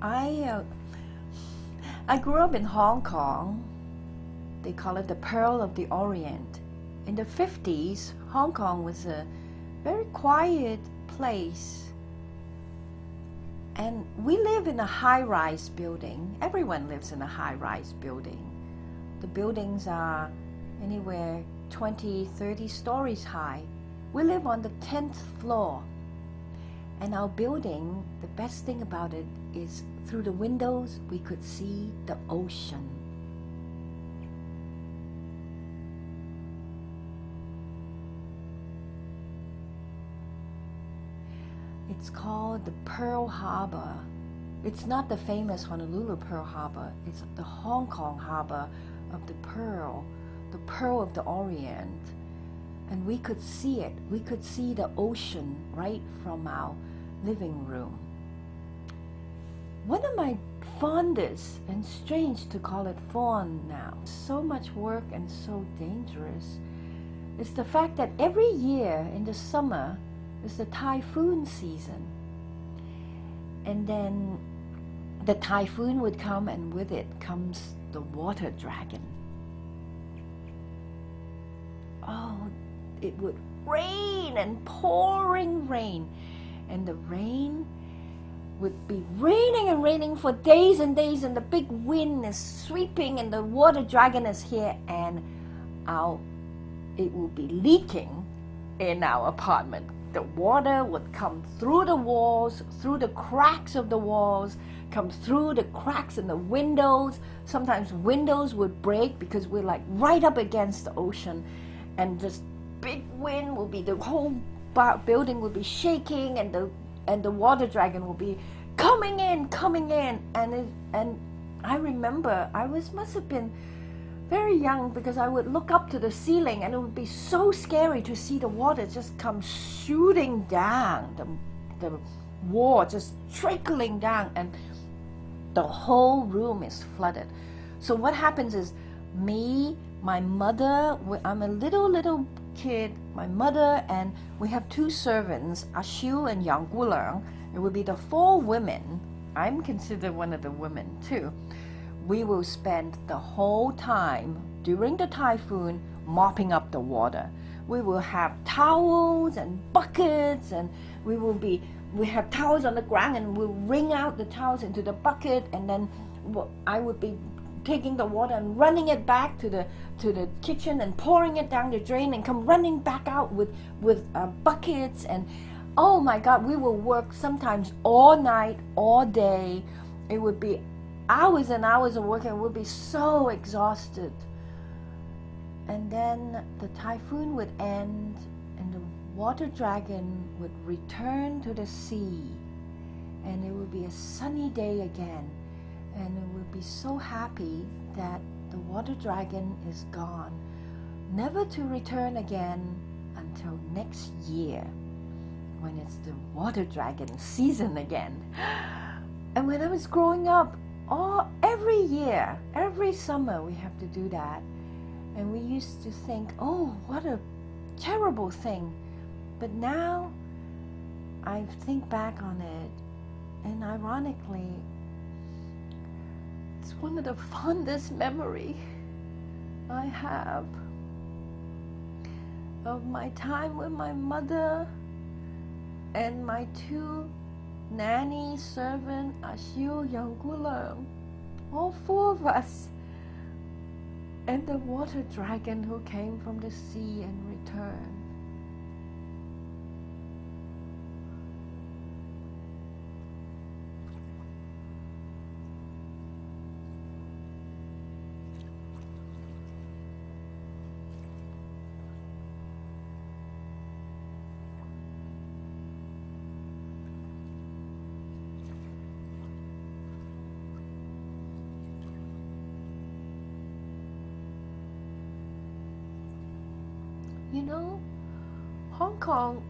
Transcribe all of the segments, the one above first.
I grew up in Hong Kong. They call it the Pearl of the Orient. In the 50s, Hong Kong was a very quiet place. And we live in a high-rise building. Everyone lives in a high-rise building. The buildings are anywhere 20, 30 stories high. We live on the 10th floor. And our building, the best thing about it is through the windows we could see the ocean. It's called the Pearl Harbor. It's not the famous Honolulu Pearl Harbor. It's the Hong Kong Harbor of the Pearl of the Orient. And we could see it. We could see the ocean right from our living room. One of my fondest, and strange to call it fond now, so much work and so dangerous, is the fact that every year in the summer is the typhoon season. And then the typhoon would come, and with it comes the water dragon. Oh, it would rain and pouring rain, and the rain would be raining and raining for days and days, and the big wind is sweeping, and the water dragon is here, and it will be leaking in our apartment. The water would come through the walls, through the cracks of the walls, come through the cracks in the windows. Sometimes windows would break because we're like right up against the ocean, and this big wind will be, the whole building will be shaking, and the water dragon will be coming in, and I remember must have been very young, because I would look up to the ceiling, and it would be so scary to see the water just come shooting down, the wall just trickling down, and the whole room is flooded. So what happens is, me, my mother, I'm a little kid, my mother, and we have two servants, Ashu and Yang Gulang. It would be the four women. I'm considered one of the women too. We will spend the whole time during the typhoon mopping up the water. We will have towels and buckets, and we have towels on the ground, and we'll wring out the towels into the bucket, and then I would be taking the water and running it back to the kitchen and pouring it down the drain, and come running back out with buckets. And oh my God, we will work sometimes all night, all day. It would be hours and hours of work, and we'll be so exhausted. And then the typhoon would end, and the water dragon would return to the sea, and it would be a sunny day again, and it would be so happy that the water dragon is gone, never to return again until next year, when it's the water dragon season again. And when I was growing up, every year, every summer, we have to do that. And we used to think, oh, what a terrible thing. But now I think back on it, and ironically, it's one of the fondest memories I have of my time with my mother and my two nanny, servant, Ashu, Yangulang, all four of us, and the water dragon who came from the sea and returned. You know, Hong Kong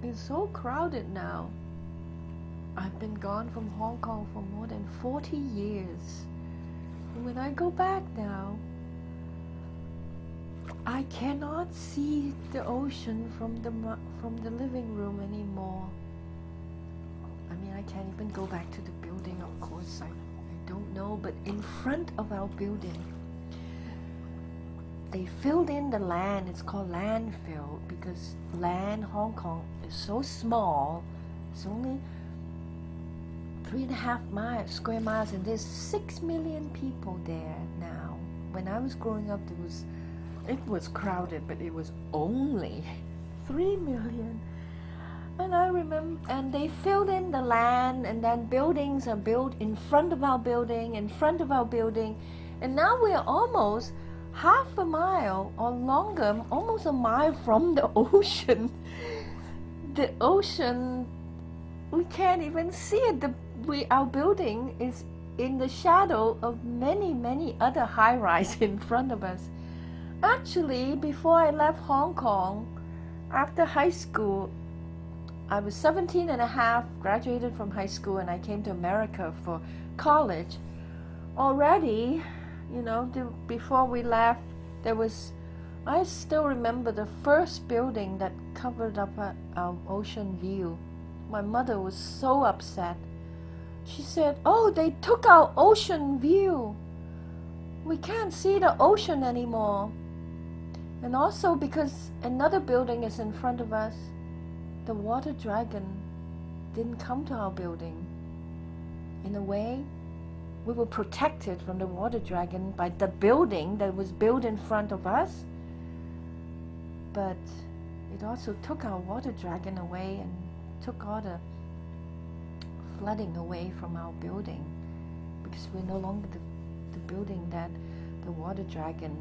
is so crowded now. I've been gone from Hong Kong for more than 40 years. And when I go back now, I cannot see the ocean from the living room anymore. I mean, I can't even go back to the building, of course. I don't know, but in front of our building, they filled in the land. It's called landfill because Hong Kong is so small. It's only 3.5 square miles, and there's 6 million people there now. When I was growing up, it was crowded, but it was only 3 million. And I remember, and they filled in the land, and then buildings are built in front of our building, and now we're almost half a mile or longer, almost a mile from the ocean. The ocean, we can't even see it. Our building is in the shadow of many other high-rise in front of us. Actually, before I left Hong Kong, after high school, I was 17 and a half, graduated from high school, and I came to America for college. Already, before we left, I still remember the first building that covered up our ocean view. My mother was so upset. She said, "Oh, they took our ocean view. We can't see the ocean anymore." And also because another building is in front of us, the water dragon didn't come to our building. In a way, we were protected from the water dragon by the building that was built in front of us. But it also took our water dragon away and took all the flooding away from our building, because we're no longer the building that the water dragon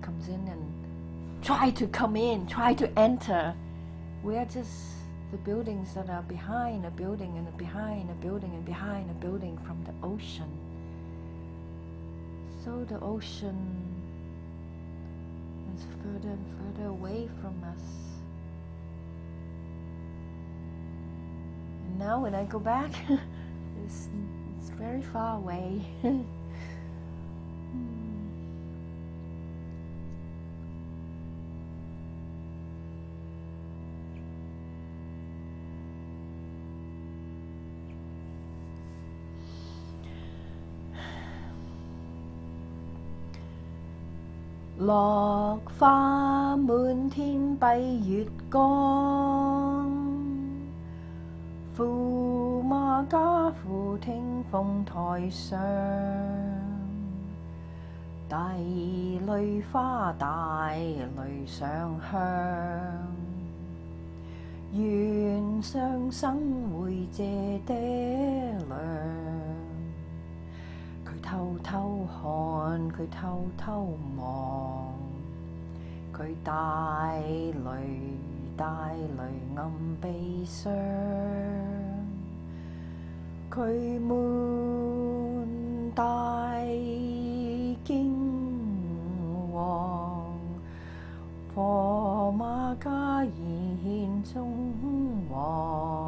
comes in and try to enter. We are just the buildings that are behind a building and behind a building and behind a building from the ocean. So the ocean is further and further away from us. And now when I go back, it's very far away.「落花滿天蔽月光，驸馬家父聽風台上，大淚花大淚上香，願上生會謝爹娘。佢偷偷看，佢偷偷望，佢大淚暗悲傷，佢滿大驚惶，驸馬家已獻中皇。